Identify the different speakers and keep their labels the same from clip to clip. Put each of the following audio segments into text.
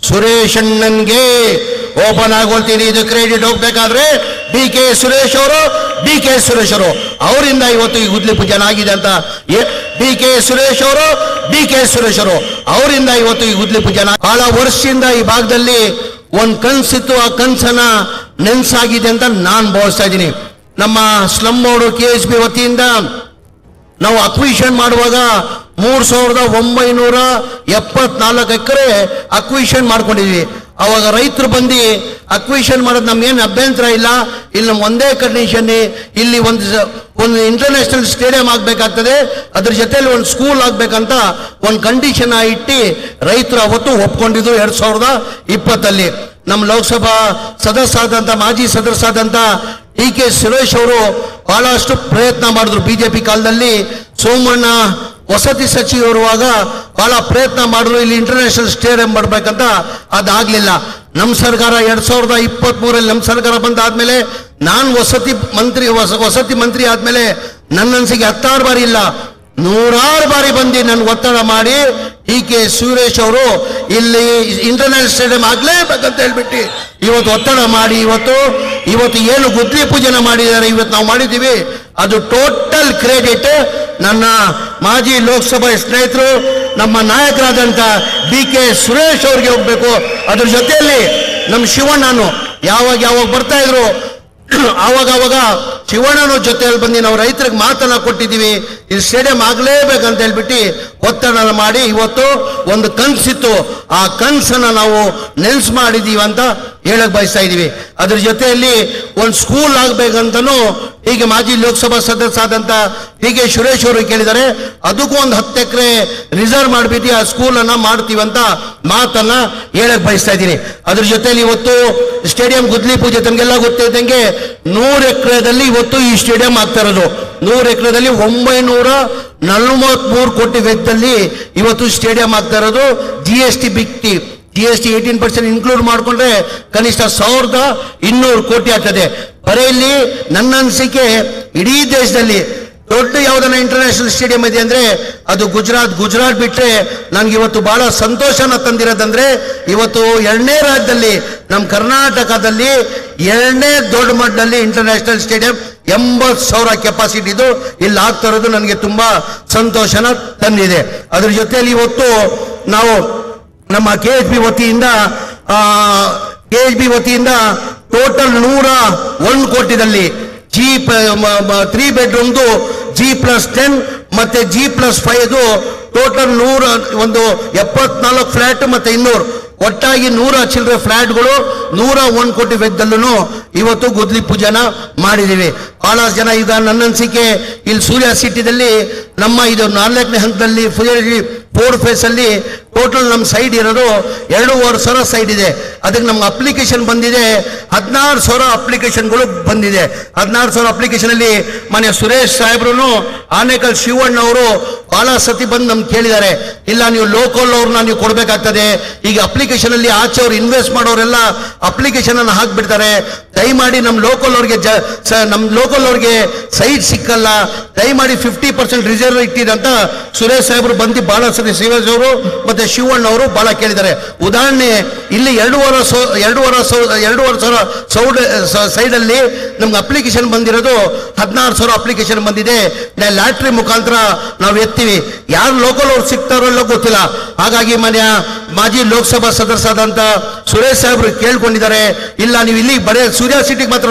Speaker 1: Suresh ಅಣ್ಣನ್ಗೆ open ಆಗೋಳ್ತೀನಿ. ಇದು credit ಹೋಗ್ಬೇಕಾದ್ರೆ D K Suresh ಅವರು ಅವರಿಂದ ಇವತ್ತು ಈ ಗುದ್ಲಿ ಪೂಜೆ ಆಗಿದೆ ಅಂತ. ಡಿ ಕೆ ಸುರೇಶ್ ಅವರು ಅವರಿಂದ ಇವತ್ತು ಈ ಗುದ್ಲಿ ಪೂಜೆ. ಬಹಳ ವರ್ಷದಿಂದ ಈ ಭಾಗದಲ್ಲಿ ಒಂದು ಕನ್ಸಿತ್ತು, ಆ ಕನ್ಸನ್ನ ನೆನ್ಸಾಗಿದೆ ಅಂತ ನಾನು ಭಾವಿಸ್ತಾ ಇದ್ದೀನಿ. ನಮ್ಮ ಸ್ಲಮ್ ಅವರು KSB ವತಿಯಿಂದ ನಾವು ಅಕ್ವಿಷನ್ ಮಾಡುವಾಗ 3974 ಎಕರೆ ಅಕ್ವಿಷನ್ ಮಾಡ್ಕೊಂಡಿದ್ವಿ. ಅವಾಗ ರೈತರು ಬಂದು ಅಕ್ವಿಷನ್ ಮಾಡೋದು ನಮ್ಗೇನು ಅಭ್ಯಂತರ ಇಲ್ಲ. ಇಲ್ಲಿ ನಮ್ಮ ಒಂದೇ ಕಂಡೀಷನ್, ಇಲ್ಲಿ ಒಂದು ಇಂಟರ್ನ್ಯಾಷನಲ್ ಸ್ಟೇಡಿಯಂ ಆಗ್ಬೇಕಾಗ್ತದೆ, ಅದ್ರ ಜೊತೆಲಿ ಒಂದು ಸ್ಕೂಲ್ ಆಗ್ಬೇಕಂತ ಒಂದು ಕಂಡೀಷನ್ ಇಟ್ಟು ರೈತರು ಅವತ್ತು ಒಪ್ಕೊಂಡಿದ್ರು 2020. ನಮ್ಮ ಲೋಕಸಭಾ ಸದಸ್ಯರಾದಂಥ ಮಾಜಿ ಸದಸ್ಯರಾದಂಥ ಡಿ ಕೆ ಸುರೇಶ್ ಅವರು ಬಹಳಷ್ಟು ಪ್ರಯತ್ನ ಮಾಡಿದ್ರು. ಬಿಜೆಪಿ ಕಾಲದಲ್ಲಿ ಸೋಮಣ್ಣ ವಸತಿ ಸಚಿವರುವಾಗ ಬಹಳ ಪ್ರಯತ್ನ ಮಾಡಿದ್ರು, ಇಲ್ಲಿ ಇಂಟರ್ನ್ಯಾಷನಲ್ ಸ್ಟೇಡಿಯಂ ಮಾಡಬೇಕಂತ. ಅದಾಗಲಿಲ್ಲ. ನಮ್ಮ ಸರ್ಕಾರ 2023 ನಮ್ಮ ಸರ್ಕಾರ ಬಂದಾದ್ಮೇಲೆ ನಾನು ವಸತಿ ಮಂತ್ರಿ ಆದ್ಮೇಲೆ ನನ್ನ ಅನ್ಸಿಗೆ 16 ಬಾರಿ ಇಲ್ಲ 100 ಬಾರಿ ಬಂದು ನನ್ಗೆ ಒತ್ತಡ ಮಾಡಿ ಡಿ ಕೆ ಸುರೇಶ್ ಅವರು ಇಲ್ಲಿ ಇಂಟರ್ನ್ಯಾಷನಲ್ ಸ್ಟೇಡಿಯಂ ಆಗ್ಲೇಬೇಕಂತ ಹೇಳ್ಬಿಟ್ಟು ಇವತ್ತು ಒತ್ತಡ ಮಾಡಿ ಇವತ್ತು ಏನು ಗುದ್ಲಿ ಪೂಜೆನ ಮಾಡಿದ್ದಾರೆ, ಇವತ್ತು ನಾವು ಮಾಡಿದ್ದೀವಿ. ಅದು ಟೋಟಲ್ ಕ್ರೆಡಿಟ್ ನನ್ನ ಮಾಜಿ ಲೋಕಸಭಾ ಸ್ನೇಹಿತರು, ನಮ್ಮ ನಾಯಕರಾದಂಥ ಡಿ ಕೆ ಸುರೇಶ್ ಅವ್ರಿಗೆ ಹೋಗ್ಬೇಕು. ಅದ್ರ ಜೊತೆಯಲ್ಲಿ ನಮ್ಮ ಶಿವಣ್ಣನು ಯಾವಾಗ ಬರ್ತಾ ಇದ್ರು ಆವಾಗ ಶಿವಣ್ಣನ ಜೊತೆಯಲ್ಲಿ ಬಂದು ನಾವು ರೈತರಿಗೆ ಮಾತನ್ನ ಕೊಟ್ಟಿದ್ದೀವಿ, ಈ ಸ್ಟೇಡಿಯಂ ಆಗ್ಲೇಬೇಕಂತ ಹೇಳ್ಬಿಟ್ಟು ಒತ್ತಡ ಮಾಡಿ ಇವತ್ತು ಒಂದು ಕನಸಿತ್ತು, ಆ ಕನಸನ್ನ ನಾವು ನೆನ್ಸು ಮಾಡಿದೀವಿ ಅಂತ ಹೇಳಕ್ ಬಯಸ್ತಾ ಇದೀವಿ. ಅದ್ರ ಜೊತೆಯಲ್ಲಿ ಒಂದು ಸ್ಕೂಲ್ ಆಗ್ಬೇಕಂತನೂ ಈಗ ಮಾಜಿ ಲೋಕಸಭಾ ಸದಸ್ಯರಾದಂಥ ಡಿ ಕೆ ಸುರೇಶ್ ಅವರು ಕೇಳಿದ್ದಾರೆ. ಅದಕ್ಕೂ ಒಂದು 10 ಎಕರೆ ರಿಸರ್ವ್ ಮಾಡಿಬಿಟ್ಟು ಆ ಸ್ಕೂಲನ್ನು ಮಾಡ್ತೀವಂತ ಮಾತನ್ನ ಹೇಳಕ್ ಬಯಸ್ತಾ ಇದ್ದೀನಿ. ಅದ್ರ ಜೊತೆಯಲ್ಲಿ ಇವತ್ತು ಸ್ಟೇಡಿಯಂ ಗುದ್ಲಿ ಪೂಜೆ ತಮಗೆಲ್ಲ ಗೊತ್ತಿದ್ದಂಗೆ 100 ಎಕರೆದಲ್ಲಿ ಇವತ್ತು ಈ ಸ್ಟೇಡಿಯಂ ಆಗ್ತಾ ಇರೋದು. 100 ಎಕರೆದಲ್ಲಿ 943 ಕೋಟಿ ವೆಚ್ಚದಲ್ಲಿ ಇವತ್ತು ಸ್ಟೇಡಿಯಂ ಆಗ್ತಾ ಇರೋದು. GST 18% ಇನ್ಕ್ಲೂಡ್ ಮಾಡಿಕೊಂಡ್ರೆ ಕನಿಷ್ಠ 1200 ಕೋಟಿ ಆಗ್ತದೆ. ಬರೀ ನನ್ನ ಅನಿಸಿಕೆ ಇಡೀ ದೇಶದಲ್ಲಿ ದೊಡ್ಡ ಯಾವುದನ್ನ ಇಂಟರ್ನ್ಯಾಷನಲ್ ಸ್ಟೇಡಿಯಂ ಇದೆ ಅಂದ್ರೆ ಅದು ಗುಜರಾತ್ ಬಿಟ್ರೆ ನನ್ಗೆ ಇವತ್ತು ಬಹಳ ಸಂತೋಷನ ತಂದಿರೋದಂದ್ರೆ ಇವತ್ತು 2ನೇ ರಾಜ್ಯದಲ್ಲಿ ನಮ್ಮ ಕರ್ನಾಟಕದಲ್ಲಿ 2ನೇ ದೊಡ್ಡ ಮಟ್ಟದಲ್ಲಿ ಇಂಟರ್ನ್ಯಾಷನಲ್ ಸ್ಟೇಡಿಯಂ 80,000 ಕೆಪಾಸಿಟಿ ಇದು ಇಲ್ಲಿ ಆಗ್ತಾ ಇರೋದು ನನಗೆ ತುಂಬಾ ಸಂತೋಷನ ತಂದಿದೆ. ಅದ್ರ ಜೊತೆಯಲ್ಲಿ ಇವತ್ತು ನಾವು ನಮ್ಮ KSB ವತಿಯಿಂದ ಟೋಟಲ್ 101 ಕೋಟಿದಲ್ಲಿ 3 ಬೆಡ್ರೂಮ್ದು G+10 ಮತ್ತೆ G+5 ಟೋಟಲ್ 174 ಫ್ಲಾಟ್ ಮತ್ತೆ 200 ಒಟ್ಟಾಗಿ 100 ಚಿಲ್ಲರೆ ಫ್ಲಾಟ್ಗಳು 101 ಕೋಟಿ ವೆಚ್ಚದಲ್ಲೂ ಇವತ್ತು ಗುದ್ಲಿ ಪೂಜೆನ ಮಾಡಿದೀವಿ. ಬಹಳ ಜನ ಈಗ ನನ್ನ ಅನಿಸಿಕೆ ಇಲ್ಲಿ ಸೂರ್ಯ ಸಿಟಿದಲ್ಲಿ ನಮ್ಮ ಇದು 4ನೇ ಹಂತದಲ್ಲಿ 4 ಫೇಸ್ ಅಲ್ಲಿ ಟೋಟಲ್ ನಮ್ಮ ಸೈಡ್ ಇರೋದು 2,500 ಸೈಡ್ ಇದೆ. ಅದಕ್ಕೆ ನಮ್ಗೆ ಅಪ್ಲಿಕೇಶನ್ ಬಂದಿದೆ 16,000 ಅಪ್ಲಿಕೇಶನ್ಗಳು ಬಂದಿದೆ. 16,000 ಅಪ್ಲಿಕೇಶನ್ ಅಲ್ಲಿ ಮನೆ ಸುರೇಶ್ ಸಾಹೇಬ್ರು ಆನೇಕಲ್ ಶಿವಣ್ಣ ಅವರು ಬಹಳ ಸತಿ ಬಂದು ನಮ್ಗೆ ಕೇಳಿದ್ದಾರೆ, ಇಲ್ಲ ನೀವು ಲೋಕಲ್ ಅವ್ರನ್ನ ನೀವು ಕೊಡ್ಬೇಕಾಗ್ತದೆ. ಈಗ ಅಪ್ಲಿಕೇಶನ್ ಅಲ್ಲಿ ಆಚೆ ಅವ್ರು ಇನ್ವೆಸ್ಟ್ ಮಾಡೋರೆಲ್ಲ ಅಪ್ಲಿಕೇಶನ್ ಅನ್ನು ಹಾಕ್ಬಿಡ್ತಾರೆ. ದಯಮಾಡಿ ನಮ್ಮ ಲೋಕಲ್ ಅವ್ರಿಗೆ ಸೈಟ್ ಸಿಕ್ಕಲ್ಲ, ದಯಮಾಡಿ 50% ರಿಸರ್ವ್ ಇಟ್ಟಿದಂತ ಸುರೇಶ್ ಸಾಹೇಬ್ರು ಬಂದು ಬಹಳ ಸತಿ ಶ್ರೀನಿವಾಸ್ ಅವರು ಮತ್ತೆ ಶಿವಣ್ಣ ಅವರು ಬಹಳ ಕೇಳಿದ್ದಾರೆ. ಉದಾಹರಣೆ ಇಲ್ಲಿ 2,500 ಸೈಡ್ ಅಲ್ಲಿ ನಮ್ಗೆ ಅಪ್ಲಿಕೇಶನ್ ಬಂದಿರೋದು 16,000 ಅಪ್ಲಿಕೇಶನ್ ಬಂದಿದೆ. ಲ್ಯಾಟ್ರಿ ಮುಖಾಂತರ ನಾವು ಎತ್ತೀವಿ. ಯಾರು ಲೋಕಲ್ ಅವ್ರು ಸಿಗ್ತಾರೋ ಗೊತ್ತಿಲ್ಲ. ಹಾಗಾಗಿ ಮಾಜಿ ಲೋಕಸಭಾ ಸದಸ್ಯರಾದಂತ ಸುರೇಶ್ ಸಾಹೇಬ್ರು ಕೇಳ್ಕೊಂಡಿದ್ದಾರೆ, ಇಲ್ಲ ನೀವು ಇಲ್ಲಿ ಬರೇ ಸೂರ್ಯ ಸಿಟಿಗೆ ಮಾತ್ರ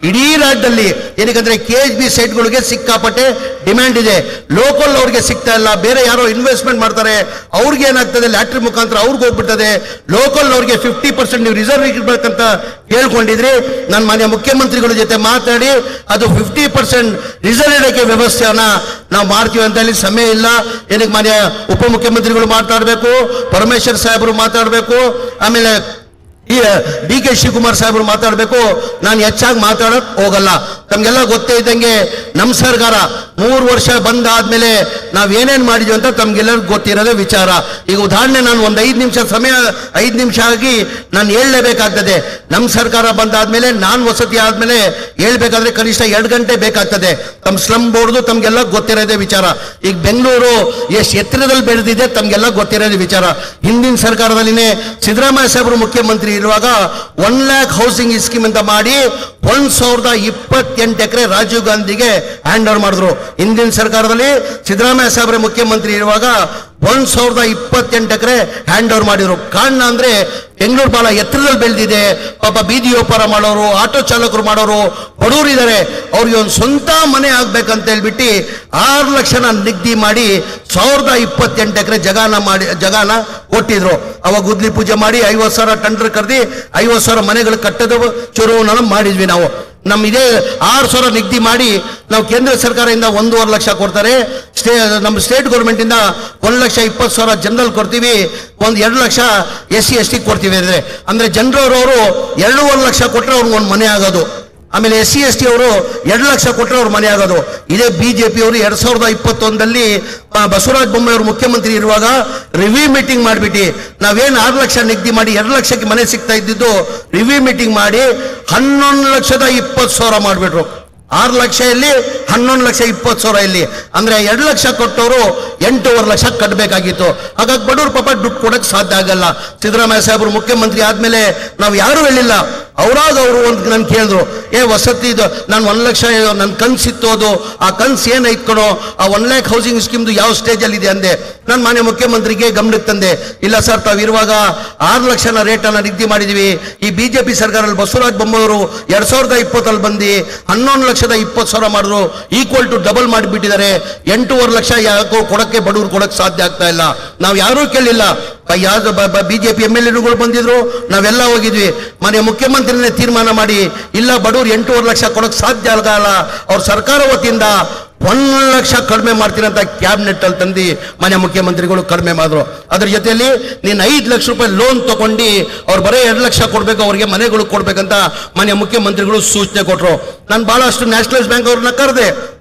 Speaker 1: ಇಡೀ ರಾಜ್ಯದಲ್ಲಿ ಏನಕ್ಕಂದ್ರೆ KSB ಸೈಟ್ಗಳಿಗೆ ಸಿಕ್ಕಾಪಟ್ಟೆ ಡಿಮ್ಯಾಂಡ್ ಇದೆ. ಲೋಕಲ್ ಅವ್ರಿಗೆ ಸಿಗ್ತಾ ಇಲ್ಲ, ಬೇರೆ ಯಾರೋ ಇನ್ವೆಸ್ಟ್ಮೆಂಟ್ ಮಾಡ್ತಾರೆ, ಅವ್ರಿಗೆ ಏನಾಗ್ತದೆ ಲ್ಯಾಟ್ರಿ ಮುಖಾಂತರ ಅವ್ರಿಗೆ ಹೋಗ್ಬಿಡ್ತದೆ. ಲೋಕಲ್ ಅವ್ರಿಗೆ 50% ನೀವು ರಿಸರ್ವ್ ಇರ್ಬೇಕಂತ ಹೇಳ್ಕೊಂಡಿದ್ರಿ. ನಾನು ಮಾನ್ಯ ಮುಖ್ಯಮಂತ್ರಿಗಳ ಜೊತೆ ಮಾತಾಡಿ ಅದು 50% ರಿಸರ್ವ್ ಇಡಕ್ಕೆ ವ್ಯವಸ್ಥೆಯನ್ನ ನಾವು ಮಾಡ್ತೀವಿ ಅಂತ ಹೇಳಿ ಸಮಯ ಇಲ್ಲ. ಏನಕ್ಕೆ ಮಾನ್ಯ ಉಪಮುಖ್ಯಮಂತ್ರಿಗಳು ಮಾತಾಡಬೇಕು, ಪರಮೇಶ್ವರ್ ಸಾಹೇಬರು ಮಾತಾಡಬೇಕು, ಆಮೇಲೆ ಡಿ ಕೆ ಶಿವಕುಮಾರ್ ಸಾಹೇಬರು ಮಾತಾಡಬೇಕು, ನಾನು ಹೆಚ್ಚಾಗಿ ಮಾತಾಡಕ್ ಹೋಗಲ್ಲ. ತಮ್ಗೆಲ್ಲ ಗೊತ್ತೇ ಇದ್ದಂಗೆ ನಮ್ಮ ಸರ್ಕಾರ 3 ವರ್ಷ ಬಂದಾದ್ಮೇಲೆ ನಾವೇನೇನ್ ಮಾಡಿದ್ವಿ ಅಂತ ತಮ್ಗೆಲ್ಲರಿಗೂ ಗೊತ್ತಿರೋದೇ ವಿಚಾರ. ಈಗ ಉದಾಹರಣೆ ನಾನು ಒಂದು 5 ನಿಮಿಷ ಸಮಯ 5 ನಿಮಿಷ ಆಗಿ ನಾನು ಹೇಳಲೇಬೇಕಾಗ್ತದೆ. ನಮ್ಮ ಸರ್ಕಾರ ಬಂದಾದ್ಮೇಲೆ ನಾನು ವಸತಿ ಆದ್ಮೇಲೆ ಹೇಳ್ಬೇಕಾದ್ರೆ ಕನಿಷ್ಠ 2 ಗಂಟೆ ಬೇಕಾಗ್ತದೆ. ತಮ್ಮ ಸ್ಲಮ್ ಬೋರ್ಡ್ದು ತಮ್ಗೆಲ್ಲ ಗೊತ್ತಿರೋದೇ ವಿಚಾರ. ಈಗ ಬೆಂಗಳೂರು ಎಷ್ಟು ಎತ್ತರದಲ್ಲಿ ಬೆಳೆದಿದೆ ತಮ್ಗೆಲ್ಲ ಗೊತ್ತಿರೋದೇ ವಿಚಾರ. ಹಿಂದಿನ ಸರ್ಕಾರದಲ್ಲಿನೇ ಸಿದ್ದರಾಮಯ್ಯ ಸಾಹೇಬರು ಮುಖ್ಯಮಂತ್ರಿ ಇರುವಾಗ 1 lakh ಹೌಸಿಂಗ್ ಸ್ಕೀಮ್ ಅಂತ ಮಾಡಿ 1028 ಎಕರೆ ರಾಜೀವ್ ಗಾಂಧಿಗೆ ಹ್ಯಾಂಡ್ ಓವರ್ ಮಾಡಿದ್ರು. ಹಿಂದಿನ ಸರ್ಕಾರದಲ್ಲಿ ಸಿದ್ದರಾಮಯ್ಯ ಸಾಹೇಬ್ರೆ ಮುಖ್ಯಮಂತ್ರಿ ಇರುವಾಗ 1028 ಎಕರೆ ಹ್ಯಾಂಡ್ ಓವರ್ ಮಾಡಿದ್ರು. ಕಾರಣ ಅಂದ್ರೆ ಬೆಂಗಳೂರು ಬಹಳ ಎತ್ತರದಲ್ಲಿ ಬೆಳೆದಿದೆ. ಪಾಪ ಬೀದಿ ವ್ಯಾಪಾರ ಮಾಡೋರು, ಆಟೋ ಚಾಲಕರು ಮಾಡೋರು, ಬಡವರು ಇದ್ದಾರೆ, ಅವ್ರಿಗೆ ಒಂದು ಸ್ವಂತ ಮನೆ ಆಗ್ಬೇಕಂತ ಹೇಳ್ಬಿಟ್ಟು 6 ಲಕ್ಷನ ನಿಗದಿ ಮಾಡಿ 1028 ಎಕರೆ ಜಗಾನ ಕೊಟ್ಟಿದ್ರು. ಅವಾಗ ಗುದ್ಲಿ ಪೂಜೆ ಮಾಡಿ 50,000 ಟೆಂಡರ್ ಕರೆದಿ 50,000 ಮನೆಗಳು ಕಟ್ಟದ ಚುರುವನ್ನ ಮಾಡಿದ್ವಿ ನಾವು. ನಮ್ಮ ಇದೇ 6,000 ನಿಗದಿ ಮಾಡಿ ನಾವು ಕೇಂದ್ರ ಸರ್ಕಾರದಿಂದ 1.5 ಲಕ್ಷ ಕೊಡ್ತಾರೆ. ನಮ್ಮ ಸ್ಟೇಟ್ ಗೌರ್ಮೆಂಟ್ ಇಂದ 1,20,000 ಜನರಲ್ ಕೊಡ್ತೀವಿ, 2 ಲಕ್ಷ SC ST ಕೊಡ್ತೀವಿ. ಅಂದ್ರೆ ಜನರವರು 2.5 ಲಕ್ಷ ಕೊಟ್ಟರೆ ಅವ್ರಿಗೆ ಒಂದು ಮನೆ ಆಗೋದು. ಆಮೇಲೆ SC ST ಅವರು 2 ಲಕ್ಷ ಕೊಟ್ಟರೆ ಅವ್ರ ಮನೆ ಆಗೋದು. ಇದೇ ಬಿಜೆಪಿ ಅವರು 2021ರಲ್ಲಿ ಬಸವರಾಜ ಬೊಮ್ಮಾಯಿ ಅವರು ಮುಖ್ಯಮಂತ್ರಿ ಇರುವಾಗ ರಿವ್ಯೂ ಮೀಟಿಂಗ್ ಮಾಡಿಬಿಟ್ಟು ನಾವೇನು 6 ಲಕ್ಷ ನಿಗದಿ ಮಾಡಿ 2 ಲಕ್ಷಕ್ಕೆ ಮನೆ ಸಿಗ್ತಾ ಇದ್ದಿದ್ದು ರಿವ್ಯೂ ಮೀಟಿಂಗ್ ಮಾಡಿ 11,20,000 ಮಾಡಿಬಿಟ್ರು. 6 ಲಕ್ಷ ಇಲ್ಲಿ, 11,20,000 ಇಲ್ಲಿ. ಅಂದ್ರೆ 2 ಲಕ್ಷ ಕೊಟ್ಟವರು 8.5 ಲಕ್ಷ ಕಟ್ಟಬೇಕಾಗಿತ್ತು. ಹಾಗಾಗಿ ಬಡವರು ಪಾಪ ದುಡ್ಡು ಕೊಡಕ್ ಸಾಧ್ಯ ಆಗಲ್ಲ. ಸಿದ್ದರಾಮಯ್ಯ ಸಾಹೇಬರು ಮುಖ್ಯಮಂತ್ರಿ ಆದ್ಮೇಲೆ ನಾವು ಯಾರು ಹೇಳಿಲ್ಲ, ಅವರಾಗ ಅವರು ಒಂದು ನನ್ ಕೇಳಿದ್ರು, ವಸತಿ ನಾನು 1 ಲಕ್ಷ ನನ್ನ ಕನ್ಸಿತ್ತು, ಅದು ಆ ಕನ್ಸು ಏನೈತ್ಕೊಳೋ, ಆ 1 lakh ಹೌಸಿಂಗ್ ಸ್ಕೀಮ್ದು ಯಾವ ಸ್ಟೇಜ್ ಅಲ್ಲಿ ಇದೆ ಅಂದೆ. ನಾನು ಮಾನ್ಯ ಮುಖ್ಯಮಂತ್ರಿಗೆ ಗಮನಕ್ಕೆ ತಂದೆ, ಇಲ್ಲ ಸರ್ ತಾವು ಇರುವಾಗ 6 ಲಕ್ಷನ ರೇಟನ್ನು ನಿಗದಿ ಮಾಡಿದ್ವಿ. ಈ ಬಿಜೆಪಿ ಸರ್ಕಾರದಲ್ಲಿ ಬಸವರಾಜ ಬೊಮ್ಮಾಯಿ ಅವರು 2020 ಬಂದು 11,20,000 ಮಾಡಿದ್ರು, ಈಕ್ವಲ್ ಟು ಡಬಲ್ ಮಾಡಿಬಿಟ್ಟಿದ್ದಾರೆ. 8.5 ಲಕ್ಷ ಯಾಕೋ ಕೊಡಕ್ಕೆ ಬಡವರು ಕೊಡಕ್ಕೆ ಸಾಧ್ಯ ಆಗ್ತಾ ಇಲ್ಲ. ನಾವು ಯಾರೂ ಕೇಳಿಲ್ಲ. ಯಾವ್ದು ಬಿಜೆಪಿ MLAಗಳು ಬಂದಿದ್ರು, ನಾವೆಲ್ಲ ಹೋಗಿದ್ವಿ. ಮಾನ್ಯ ಮುಖ್ಯಮಂತ್ರಿನೇ ತೀರ್ಮಾನ ಮಾಡಿ, ಇಲ್ಲ ಬಡವರು 8.5 ಲಕ್ಷ ಕೊಡಕ್ಕೆ ಸಾಧ್ಯ ಆಗಲ್ಲ, ಅವ್ರ ಸರ್ಕಾರ ವತಿಯಿಂದ 1 ಲಕ್ಷ ಕಡಿಮೆ ಮಾಡ್ತೀನಿ ಅಂತ ಕ್ಯಾಬಿನೆಟ್ ಅಲ್ಲಿ ತಂದು ಮಾನ್ಯ ಮುಖ್ಯಮಂತ್ರಿಗಳು ಕಡಿಮೆ ಮಾಡಿದ್ರು. ಅದ್ರ ಜೊತೆಯಲ್ಲಿ ನೀನು 5 ಲಕ್ಷ ರೂಪಾಯಿ ಲೋನ್ ತಗೊಂಡು ಅವ್ರು ಬರೀ 2 ಲಕ್ಷ ಕೊಡ್ಬೇಕು, ಅವ್ರಿಗೆ ಮನೆಗಳು ಕೊಡ್ಬೇಕಂತ ಮಾನ್ಯ ಮುಖ್ಯಮಂತ್ರಿಗಳು ಸೂಚನೆ ಕೊಟ್ಟರು. ನಾನು ಬಹಳಷ್ಟು ನ್ಯಾಷನಲೈಸ್ ಬ್ಯಾಂಕ್ ಅವ್ರನ್ನ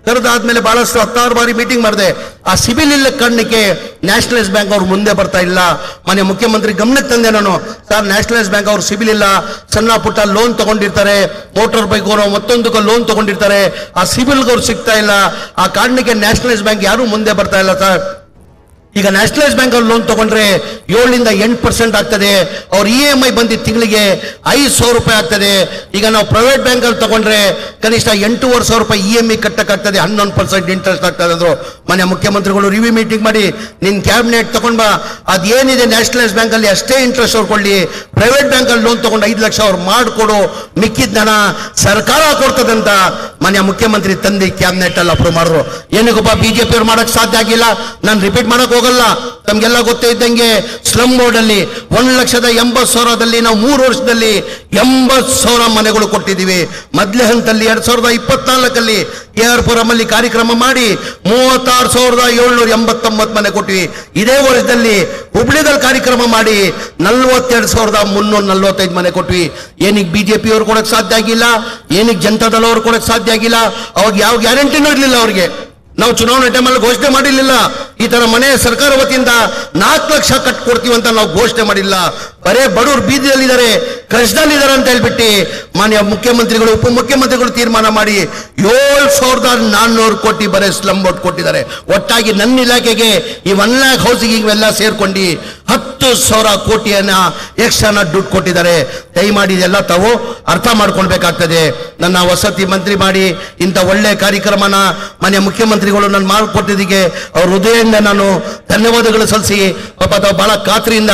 Speaker 1: ಕರೆದಾದ್ಮೇಲೆ ಬಹಳಷ್ಟು 16 ಬಾರಿ ಮೀಟಿಂಗ್ ಮಾಡಿದೆ. ಆ ಸಿಬಿಲ್ ಇಲ್ಲ ಕಾರಣಕ್ಕೆ ನ್ಯಾಷನಲೈಸ್ ಬ್ಯಾಂಕ್ ಅವ್ರು ಮುಂದೆ ಬರ್ತಾ ಇಲ್ಲ. ಮಾನ್ಯ ಮುಖ್ಯಮಂತ್ರಿ ಗಮನಕ್ಕೆ ತಂದೆ ನಾನು, ಸರ್ ನ್ಯಾಷನಲೈಸ್ ಬ್ಯಾಂಕ್ ಅವ್ರು ಸಿಬಿಲ್ ಇಲ್ಲ, ಸಣ್ಣ ಪುಟ್ಟ ಲೋನ್ ತಗೊಂಡಿರ್ತಾರೆ, ಮೋಟಾರ್ ಬೈಕ್ ಅವರು ಮತ್ತೊಂದಕ್ಕೆ ಲೋನ್ ತಗೊಂಡಿರ್ತಾರೆ, ಆ ಸಿಬಿಲ್ಗೆ ಅವ್ರು ಸಿಗ್ತಾ ಇಲ್ಲ. ಆ ಕಾರಣಕ್ಕೆ ನ್ಯಾಷನಲೈಸ್ ಬ್ಯಾಂಕ್ ಯಾರು ಮುಂದೆ ಬರ್ತಾ ಇಲ್ಲ ಸರ್. ಈಗ ನ್ಯಾಷನಲೈಸ್ ಬ್ಯಾಂಕ್ ಅಲ್ಲಿ ಲೋನ್ ತಗೊಂಡ್ರೆ 7-8% ಆಗ್ತದೆ. ಅವ್ರ EMI ಬಂದಿದ್ದ ತಿಂಗಳಿಗೆ 5,000 ರೂಪಾಯಿ ಆಗ್ತದೆ. ಈಗ ನಾವು ಪ್ರೈವೇಟ್ ಬ್ಯಾಂಕ್ ಅಲ್ಲಿ ತಗೊಂಡ್ರೆ ಕನಿಷ್ಠ 8,500 ರೂಪಾಯಿ EMI ಕಟ್ಟಕ್ಕಾಗ್ತದೆ, 11% ಇಂಟ್ರೆಸ್ಟ್ ಆಗ್ತದೆ ಅಂದ್ರು. ಮಾನ್ಯ ಮುಖ್ಯಮಂತ್ರಿಗಳು ರಿವ್ಯೂ ಮೀಟಿಂಗ್ ಮಾಡಿ ನಿನ್ ಕ್ಯಾಬಿನೆಟ್ ತಗೊಂಡ್ ಬಾ, ಅದೇನಿದೆ ನ್ಯಾಷನಲೈಸ್ ಬ್ಯಾಂಕ್ ಅಲ್ಲಿ ಅಷ್ಟೇ ಇಂಟ್ರೆಸ್ಟ್ ಅವ್ರು ಕೊಳ್ಳಿ, ಪ್ರೈವೇಟ್ ಬ್ಯಾಂಕ್ ಅಲ್ಲಿ ಲೋನ್ ತಗೊಂಡು 5 ಲಕ್ಷ ಅವ್ರು ಮಾಡಿಕೊಡು, ಮಿಕ್ಕಿದ ಹಣ ಸರ್ಕಾರ ಕೊಡ್ತದಂತ ಮಾನ್ಯ ಮುಖ್ಯಮಂತ್ರಿ ತಂದು ಕ್ಯಾಬಿನೆಟ್ ಅಲ್ಲಿ ಅಪ್ರೂವ್ ಮಾಡಿದ್ರು. ಏನಕ್ಕಪ್ಪ ಬಿಜೆಪಿ ಅವ್ರು ಮಾಡಕ್ ಸಾಧ್ಯ ಆಗಿಲ್ಲ, ನಾನು ರಿಪೀಟ್ ಮಾಡಕ್ ಹೋಗಲ್ಲ. ತಮ್ಗೆಲ್ಲ ಗೊತ್ತೇ ಇದ್ದಂಗೆ ಸ್ಲಮ್ ಬೋರ್ಡ್ ಅಲ್ಲಿ 1,80,000ದಲ್ಲಿ ನಾವು 3 ವರ್ಷದಲ್ಲಿ 80,000 ಮನೆಗಳು ಕೊಟ್ಟಿದ್ದೀವಿ. ಮೊದಲೇ ಹಂತದಲ್ಲಿ 2024 KR-ಪುರಂ ಅಲ್ಲಿ ಕಾರ್ಯಕ್ರಮ ಮಾಡಿ 36,789 ಮನೆ ಕೊಟ್ಟಿವಿ. ಇದೇ ವರ್ಷದಲ್ಲಿ ಹುಬ್ಳಿದಲ್ಲಿ ಕಾರ್ಯಕ್ರಮ ಮಾಡಿ 42,345 ಮನೆ ಕೊಟ್ವಿ. ಏನಿಗೆ ಬಿಜೆಪಿ ಅವ್ರು ಕೊಡಕ್ ಸಾಧ್ಯ ಆಗಿಲ್ಲ, ಏನಿಗೆ ಜನತಾದಳ ಅವ್ರು ಕೊಡಕ್ ಸಾಧ್ಯ ಆಗಿಲ್ಲ. ಅವಾಗ ಯಾವ ಗ್ಯಾರಂಟಿನೂ ಇರಲಿಲ್ಲ ಅವ್ರಿಗೆ. ನಾವು ಚುನಾವಣೆ ಟೈಮಲ್ಲಿ ಘೋಷಣೆ ಮಾಡಿರ್ಲಿಲ್ಲ ಈ ತರ ಮನೆ ಸರ್ಕಾರ ವತಿಯಿಂದ 4 ಲಕ್ಷ ಕಟ್ ಕೊಡ್ತೀವಿ ಅಂತ ನಾವು ಘೋಷಣೆ ಮಾಡಿಲ್ಲ. ಬರೇ ಬಡವರು ಬೀದಿಯಲ್ಲಿದ್ದಾರೆ, ಕಷ್ಟದಲ್ಲಿದ್ದಾರೆ ಅಂತ ಹೇಳ್ಬಿಟ್ಟು ಮಾನ್ಯ ಮುಖ್ಯಮಂತ್ರಿಗಳು ಉಪಮುಖ್ಯಮಂತ್ರಿಗಳು ತೀರ್ಮಾನ ಮಾಡಿ 7,400 ಕೋಟಿ ಬರೇ ಸ್ಲಮ್ ಬೋರ್ಡ್ ಕೊಟ್ಟಿದ್ದಾರೆ. ಒಟ್ಟಾಗಿ ನನ್ನ ಇಲಾಖೆಗೆ ಈ 1 lakh ಹೌಸಿಂಗ್ ಇವೆಲ್ಲ ಸೇರ್ಕೊಂಡು 10,000 ಕೋಟಿಯನ್ನ ಎಕ್ಸ್ಟ್ರಾನ ದುಡ್ಡು ಕೊಟ್ಟಿದ್ದಾರೆ. ದಯಮಾಡಿ ಇದೆಲ್ಲ ತಾವು ಅರ್ಥ ಮಾಡ್ಕೊಳ್ಬೇಕಾಗ್ತದೆ. ನನ್ನ ವಸತಿ ಮಂತ್ರಿ ಮಾಡಿ ಇಂಥ ಒಳ್ಳೆ ಕಾರ್ಯಕ್ರಮನ ಮಾನ್ಯ ಮುಖ್ಯಮಂತ್ರಿಗಳು ನಾನು ಮಾಡಿಕೊಟ್ಟಿದ್ದಕ್ಕೆ ಅವ್ರ ಹೃದಯದಿಂದ ನಾನು ಧನ್ಯವಾದಗಳು ಸಲ್ಲಿಸಿ, ಪಾಪ ತಾವು ಬಹಳ ಖಾತ್ರಿಯಿಂದ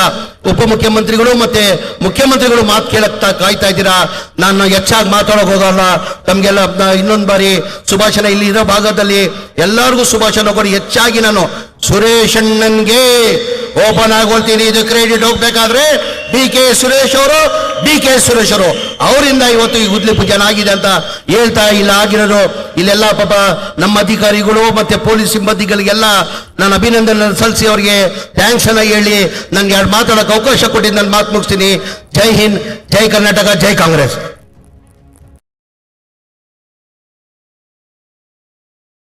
Speaker 1: ಉಪಮುಖ್ಯಮಂತ್ರಿಗಳು ಮತ್ತೆ ಮುಖ್ಯಮಂತ್ರಿಗಳು ಮಾತು ಕೇಳಕ್ತಾ ಕಾಯ್ತಾ ಇದ್ದೀರಾ. ನಾನು ಹೆಚ್ಚಾಗಿ ಮಾತಾಡೋಕೆ ಹೋಗಲ್ಲ. ತಮ್ಗೆಲ್ಲ ಇನ್ನೊಂದು ಬಾರಿ ಸುಭಾಷಣ ಇಲ್ಲಿ ಇರೋ ಭಾಗದಲ್ಲಿ ಎಲ್ಲರಿಗೂ ಸುಭಾಷಣ ಕೊಡಿ. ಹೆಚ್ಚಾಗಿ ನಾನು ಸುರೇಶ್ ಅಣ್ಣನ್ಗೆ ಓಪನ್ ಆಗೋಳ್ತೀನಿ. ಇದು ಕ್ರೆಡಿಟ್ ಹೋಗ್ಬೇಕಾದ್ರೆ DK ಸುರೇಶ್ ಅವರು ಅವರಿಂದ ಇವತ್ತು ಈ ಗುದ್ಲಿ ಪೂಜೆ ಆಗಿದೆ ಅಂತ ಹೇಳ್ತಾ ಇಲ್ಲ ಆಗಿರೋದು ಇಲ್ಲೆಲ್ಲ ಪಾಪ ನಮ್ಮ ಅಧಿಕಾರಿಗಳು ಮತ್ತೆ ಪೊಲೀಸ್ ಸಿಬ್ಬಂದಿಗಳಿಗೆಲ್ಲ ನಾನು ಅಭಿನಂದನೆ ಸಲ್ಲಿಸಿ ಅವರಿಗೆ ಥ್ಯಾಂಕ್ಸ್ ಅನ್ನ ಹೇಳಿ ನನಗೆ ಎರಡು ಮಾತಾಡೋಕೆ ಅವಕಾಶ ಕೊಟ್ಟಿದ್ದು ನನ್ನ ಮಾತು ಮುಗಿಸ್ತೀನಿ. ಜೈ ಹಿಂದ್, ಜೈ ಕರ್ನಾಟಕ, ಜೈ ಕಾಂಗ್ರೆಸ್.